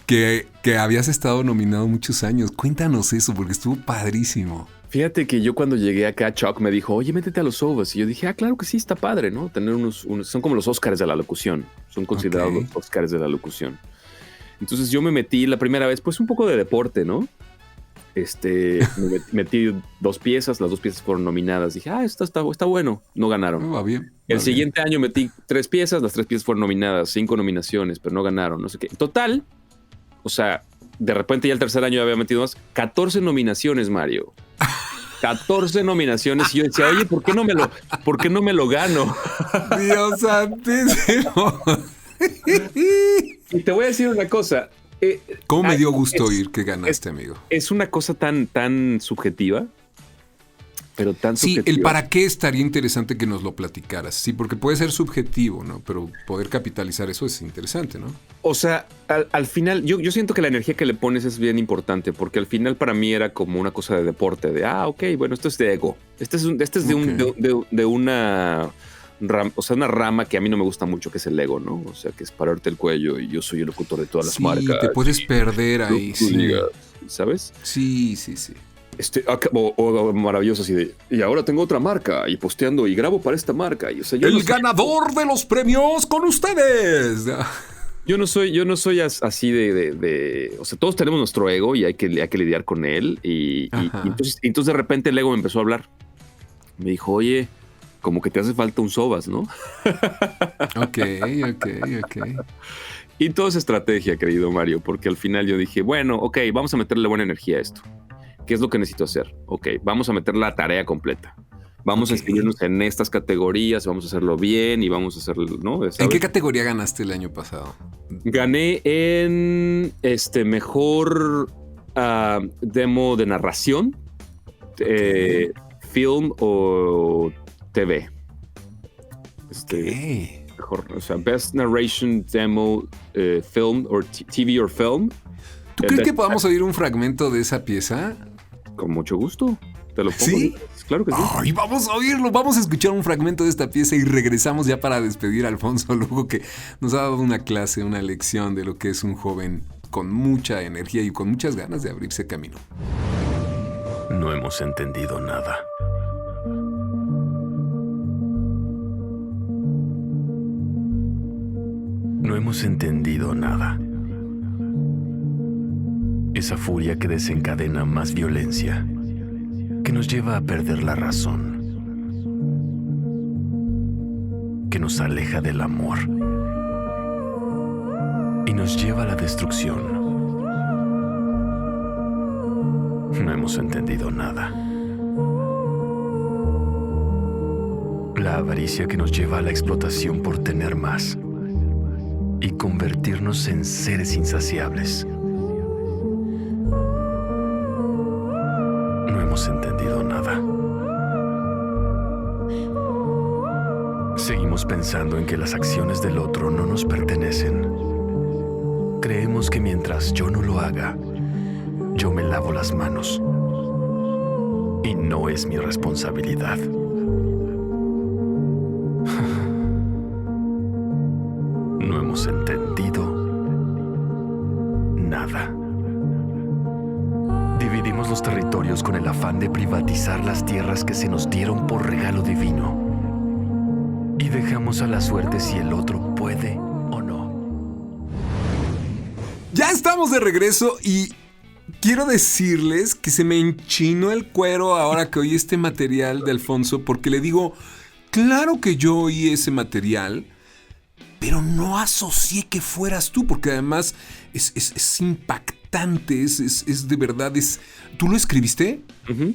que habías estado nominado muchos años. Cuéntanos eso, porque estuvo padrísimo. Fíjate que yo cuando llegué acá, Chuck me dijo, oye, métete a los Ovas. Y yo dije, claro que sí, está padre, ¿no? Tener son como los Óscars de la locución. Son considerados los Óscars de la locución. Entonces yo me metí la primera vez, pues un poco de deporte, ¿no? Me metí 2 piezas, las 2 piezas fueron nominadas. Dije, esto está bueno. No ganaron. Va bien. El siguiente año metí 3 piezas, las 3 piezas fueron nominadas, 5 nominaciones, pero no ganaron, no sé qué. En total, o sea, de repente ya el tercer año había metido más, 14 nominaciones, Mario. 14 nominaciones. Y yo decía, oye, ¿por qué no me lo gano? Dios santísimo. Y te voy a decir una cosa. ¿Cómo me dio gusto oír que ganaste, amigo? Es una cosa tan subjetiva, pero tan subjetiva. Sí, el para qué estaría interesante que nos lo platicaras. Sí, porque puede ser subjetivo, ¿no? Pero poder capitalizar eso es interesante, ¿no? O sea, al final, yo siento que la energía que le pones es bien importante, porque al final para mí era como una cosa de deporte, de, ok, bueno, esto es de ego. Este es de una rama que a mí no me gusta mucho, que es el ego, ¿no? O sea, que es pararte el cuello y yo soy el locutor de todas las marcas. Sí, te puedes perder ahí, sí. ¿Sabes? Sí. Maravilloso así de, y ahora tengo otra marca y posteando y grabo para esta marca. Y, o sea, el ganador de los premios con ustedes. Yo no soy así de o sea, todos tenemos nuestro ego y hay que lidiar con él. Y entonces de repente el ego me empezó a hablar. Me dijo, oye, como que te hace falta un Sobas, ¿no? Ok. Y todo es estrategia, querido Mario, porque al final yo dije, bueno, ok, vamos a meterle buena energía a esto. ¿Qué es lo que necesito hacer? Ok, vamos a meter la tarea completa. Vamos a inscribirnos en estas categorías, vamos a hacerlo bien y vamos a hacerlo, ¿no? ¿Sabes? ¿En qué categoría ganaste el año pasado? Gané en mejor demo de narración, film o TV. Mejor, o sea, Best Narration Demo, Film or TV or Film. ¿Tú crees que podamos oír un fragmento de esa pieza? Con mucho gusto. Te lo pongo. ¿Sí? Claro que sí. Ay, vamos a oírlo. Vamos a escuchar un fragmento de esta pieza y regresamos ya para despedir a Alfonso Lugo, que nos ha dado una clase, una lección de lo que es un joven con mucha energía y con muchas ganas de abrirse camino. No hemos entendido nada. No hemos entendido nada. Esa furia que desencadena más violencia, que nos lleva a perder la razón, que nos aleja del amor y nos lleva a la destrucción. No hemos entendido nada. La avaricia que nos lleva a la explotación por tener más y convertirnos en seres insaciables. No hemos entendido nada. Seguimos pensando en que las acciones del otro no nos pertenecen. Creemos que mientras yo no lo haga, yo me lavo las manos. Y no es mi responsabilidad. No hemos entendido nada. Dividimos los territorios con el afán de privatizar las tierras que se nos dieron por regalo divino. Y dejamos a la suerte si el otro puede o no. Ya estamos de regreso y quiero decirles que se me enchinó el cuero ahora que oí este material de Alfonso, porque le digo, claro que yo oí ese material, pero no asocié que fueras tú, porque además es impactante, es de verdad, ¿tú lo escribiste? Uh-huh.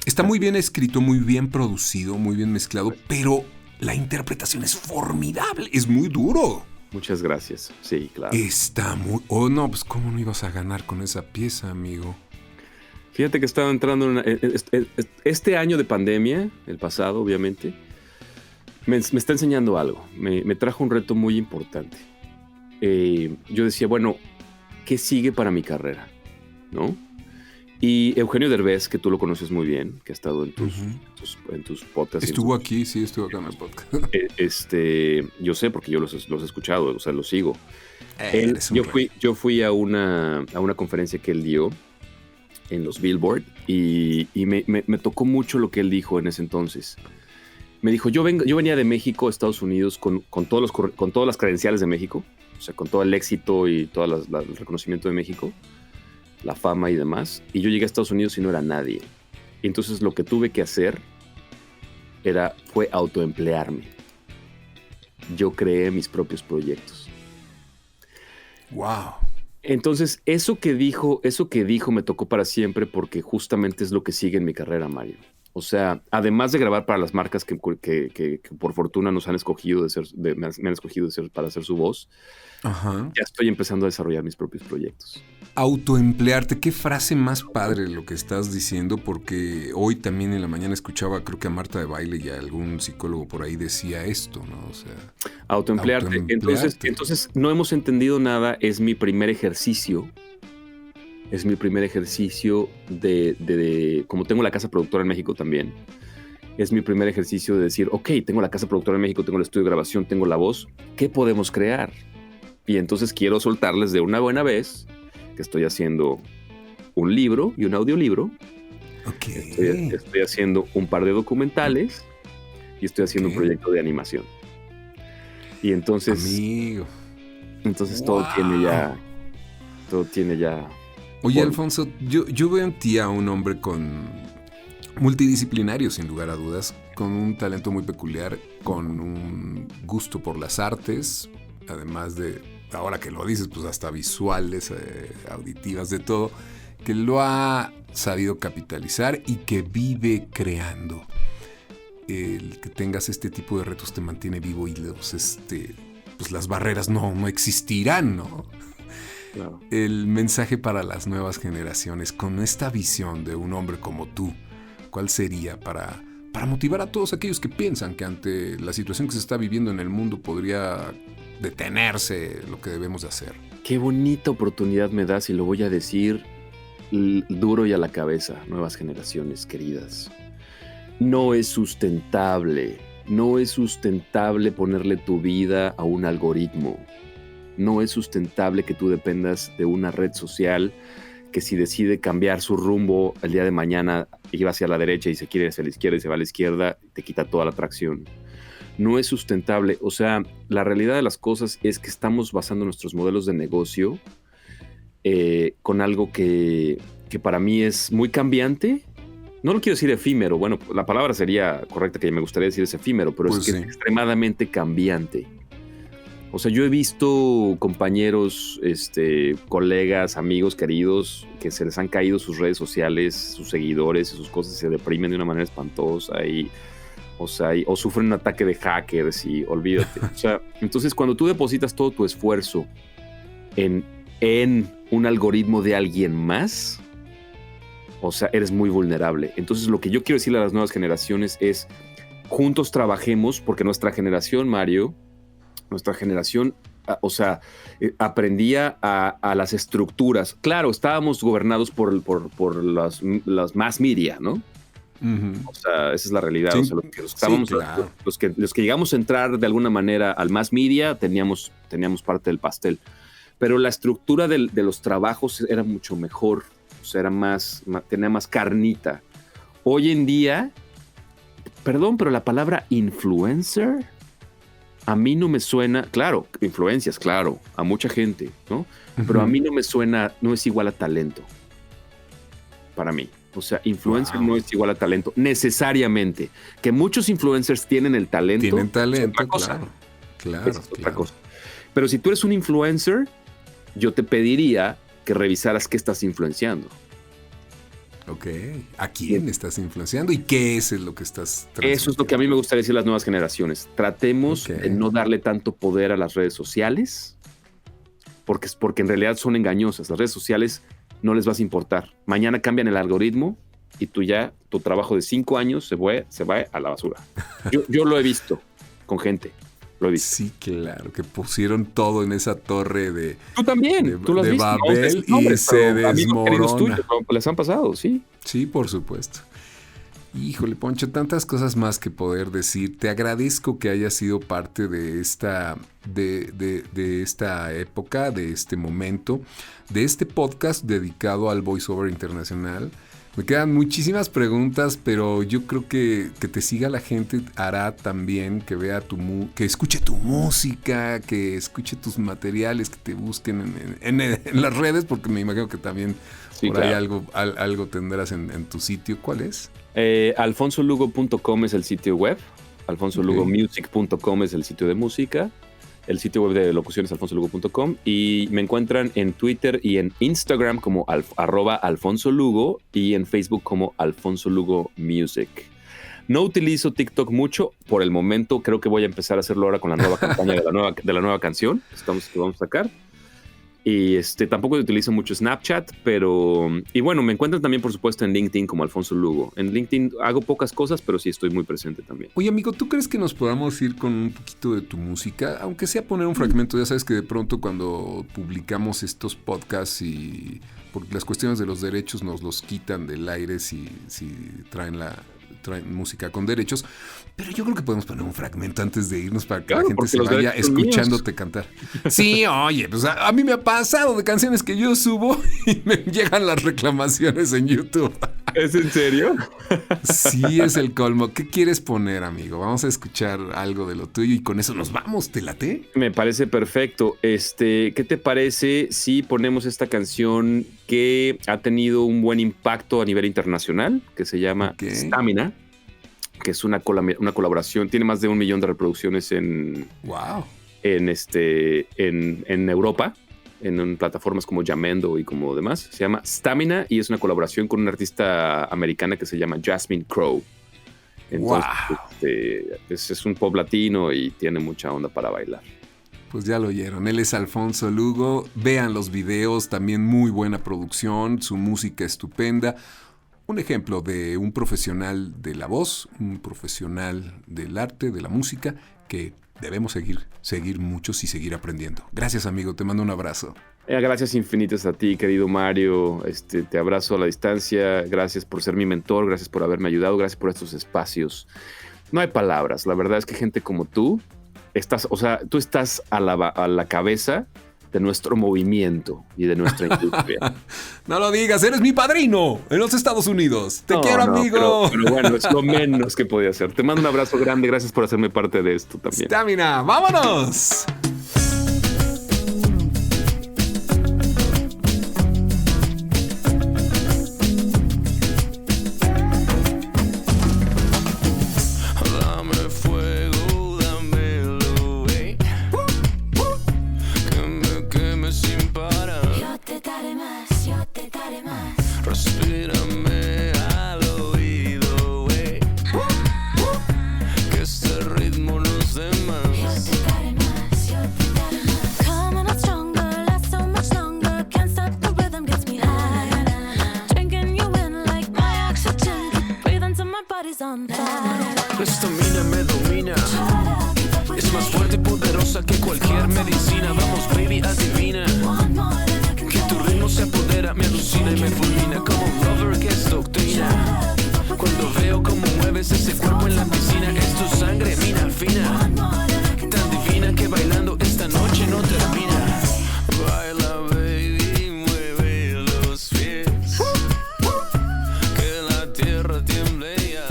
Está muy bien escrito, muy bien producido, muy bien mezclado, pero la interpretación es formidable, es muy duro. Muchas gracias, sí, claro. Está muy... Oh, no, pues ¿cómo no ibas a ganar con esa pieza, amigo? Fíjate que estaba entrando este año de pandemia, el pasado, obviamente, me está enseñando algo. Me trajo un reto muy importante. Yo decía, bueno, ¿qué sigue para mi carrera? ¿No? Y Eugenio Derbez, que tú lo conoces muy bien, que ha estado en tus podcasts. Estuvo aquí, sí, estuvo acá en el podcast. Yo sé, porque yo los he escuchado, o sea, los sigo. Yo fui a una conferencia que él dio en los Billboard y me tocó mucho lo que él dijo en ese entonces. Me dijo, yo venía de México a Estados Unidos con todas las credenciales de México, o sea, con todo el éxito y todo el reconocimiento de México, la fama y demás, y yo llegué a Estados Unidos y no era nadie. Y entonces lo que tuve que hacer fue autoemplearme. Yo creé mis propios proyectos. Wow. Entonces, eso que dijo me tocó para siempre porque justamente es lo que sigue en mi carrera, Mario. O sea, además de grabar para las marcas que por fortuna nos han escogido me han escogido para hacer su voz, Ajá. ya estoy empezando a desarrollar mis propios proyectos. Autoemplearte, qué frase más padre lo que estás diciendo, porque hoy también en la mañana escuchaba, creo que a Marta de Baile y a algún psicólogo por ahí decía esto, ¿no? O sea, autoemplearte. Entonces, no hemos entendido nada, es mi primer ejercicio. Es mi primer ejercicio de como tengo la casa productora en México también, es mi primer ejercicio de decir, ok, tengo la casa productora en México, tengo el estudio de grabación, tengo la voz, ¿qué podemos crear? Y entonces quiero soltarles de una buena vez que estoy haciendo un libro y un audiolibro. Okay. Estoy haciendo un par de documentales y estoy haciendo un proyecto de animación. Y entonces... Amigo. Entonces wow. Todo tiene ya... Oye, bueno. Alfonso, yo veo en ti a un hombre multidisciplinario, sin lugar a dudas, con un talento muy peculiar, con un gusto por las artes, además de, ahora que lo dices, pues hasta visuales, auditivas, de todo, que lo ha sabido capitalizar y que vive creando. El que tengas este tipo de retos te mantiene vivo y pues las barreras no existirán, ¿no? Claro. El mensaje para las nuevas generaciones con esta visión de un hombre como tú, ¿cuál sería para motivar a todos aquellos que piensan que ante la situación que se está viviendo en el mundo podría detenerse lo que debemos de hacer? Qué bonita oportunidad me das y lo voy a decir duro y a la cabeza, nuevas generaciones queridas. No es sustentable ponerle tu vida a un algoritmo. No es sustentable que tú dependas de una red social que si decide cambiar su rumbo el día de mañana y va hacia la derecha y se quiere hacia la izquierda y se va a la izquierda, te quita toda la atracción. No es sustentable. O sea, la realidad de las cosas es que estamos basando nuestros modelos de negocio con algo que para mí es muy cambiante. No lo quiero decir efímero. Bueno, la palabra sería correcta que me gustaría decir es efímero, pero pues es que sí. Es extremadamente cambiante. O sea, yo he visto compañeros, colegas, amigos queridos que se les han caído sus redes sociales, sus seguidores, sus cosas se deprimen de una manera espantosa o sufren un ataque de hackers y olvídate. O sea, entonces cuando tú depositas todo tu esfuerzo en un algoritmo de alguien más, o sea, eres muy vulnerable. Entonces lo que yo quiero decirle a las nuevas generaciones es juntos trabajemos porque nuestra generación, Mario, aprendía a las estructuras. Claro, estábamos gobernados por las mass media, ¿no? Uh-huh. O sea, esa es la realidad. Sí, o sea, los que llegamos a entrar de alguna manera al mass media teníamos parte del pastel. Pero la estructura de los trabajos era mucho mejor. O sea, tenía más carnita. Hoy en día, perdón, pero la palabra influencer a mí no me suena, claro, influencias, claro, a mucha gente, ¿no? Pero a mí no me suena, no es igual a talento. Para mí. O sea, influencer no es igual a talento, necesariamente. Que muchos influencers tienen el talento. Tienen talento, es otra cosa. Claro. Es otra cosa. Pero si tú eres un influencer, yo te pediría que revisaras qué estás influenciando. Ok. ¿A quién estás influenciando y qué es lo que estás transmitiendo? Eso es lo que a mí me gustaría decir a las nuevas generaciones. Tratemos de no darle tanto poder a las redes sociales porque en realidad son engañosas. Las redes sociales no les vas a importar. Mañana cambian el algoritmo y tu trabajo de 5 años se va a la basura. Yo lo he visto con gente. Lo he visto. Sí, claro, que pusieron todo en esa torre de... Tú también, tú lo has visto. Babel y se desmorona. Tuyos, les han pasado, sí. Sí, por supuesto. Híjole, Poncho, tantas cosas más que poder decir. Te agradezco que hayas sido parte de esta época, de este momento, de este podcast dedicado al voiceover internacional. Me quedan muchísimas preguntas, pero yo creo que te siga la gente hará también que vea que escuche tu música, que escuche tus materiales, que te busquen en las redes, porque me imagino que también por ahí algo tendrás en tu sitio. ¿Cuál es? alfonsolugo.com es el sitio web, alfonsolugomusic.com es el sitio de música. El sitio web de locución es alfonsolugo.com y me encuentran en Twitter y en Instagram como @alfonsolugo y en Facebook como Alfonsolugo Music. No utilizo TikTok mucho por el momento. Creo que voy a empezar a hacerlo ahora con la nueva campaña de la nueva canción que vamos a sacar. Y tampoco utilizo mucho Snapchat, pero... Y bueno, me encuentran también, por supuesto, en LinkedIn como Alfonso Lugo. En LinkedIn hago pocas cosas, pero sí estoy muy presente también. Oye, amigo, ¿tú crees que nos podamos ir con un poquito de tu música? Aunque sea poner un fragmento. Ya sabes que de pronto cuando publicamos estos podcasts y por las cuestiones de los derechos nos los quitan del aire si traen música con derechos, pero yo creo que podemos poner un fragmento antes de irnos para que la gente se vaya escuchándote cantar. Sí, oye, pues a mí me ha pasado de canciones que yo subo y me llegan las reclamaciones en YouTube. ¿Es en serio? Sí, es el colmo. ¿Qué quieres poner, amigo? Vamos a escuchar algo de lo tuyo y con eso nos vamos. ¿Te late? Me parece perfecto. ¿Qué te parece si ponemos esta canción que ha tenido un buen impacto a nivel internacional, que se llama Stamina, que es una colaboración, tiene más de 1 millón de reproducciones en Europa, en plataformas como Jamendo y como demás. Se llama Stamina y es una colaboración con una artista americana que se llama Jasmine Crowe. Entonces, es un pop latino y tiene mucha onda para bailar. Pues ya lo oyeron, él es Alfonso Lugo. Vean los videos, también muy buena producción, su música estupenda. Un ejemplo de un profesional de la voz, un profesional del arte, de la música, que debemos seguir muchos y seguir aprendiendo. Gracias, amigo, te mando un abrazo. Gracias infinitas a ti, querido Mario. Te abrazo a la distancia. Gracias por ser mi mentor, gracias por haberme ayudado, gracias por estos espacios. No hay palabras, la verdad es que gente como tú, tú estás a la cabeza de nuestro movimiento y de nuestra industria. No lo digas, eres mi padrino en los Estados Unidos. Te quiero, amigo. Pero bueno, es lo menos que podía hacer. Te mando un abrazo grande, gracias por hacerme parte de esto también. Stamina, vámonos. Esta mina me domina, es más fuerte y poderosa que cualquier medicina. Vamos, baby, adivina que tu ritmo se apodera, me alucina y me fulmina como un lover que es doctrina. Cuando veo cómo mueves ese cuerpo en la piscina, es tu sangre, mina fina, tan divina que bailando esta noche no termina. Baila, baby, mueve los pies, que la tierra tiemble ya.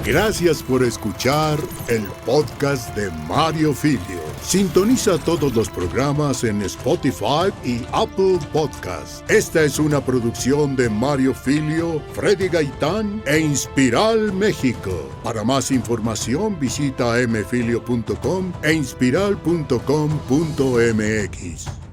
Gracias por escuchar el podcast de Mario Filio. Sintoniza todos los programas en Spotify y Apple Podcasts. Esta es una producción de Mario Filio, Freddy Gaitán e Inspiral México. Para más información visita mfilio.com e inspiral.com.mx.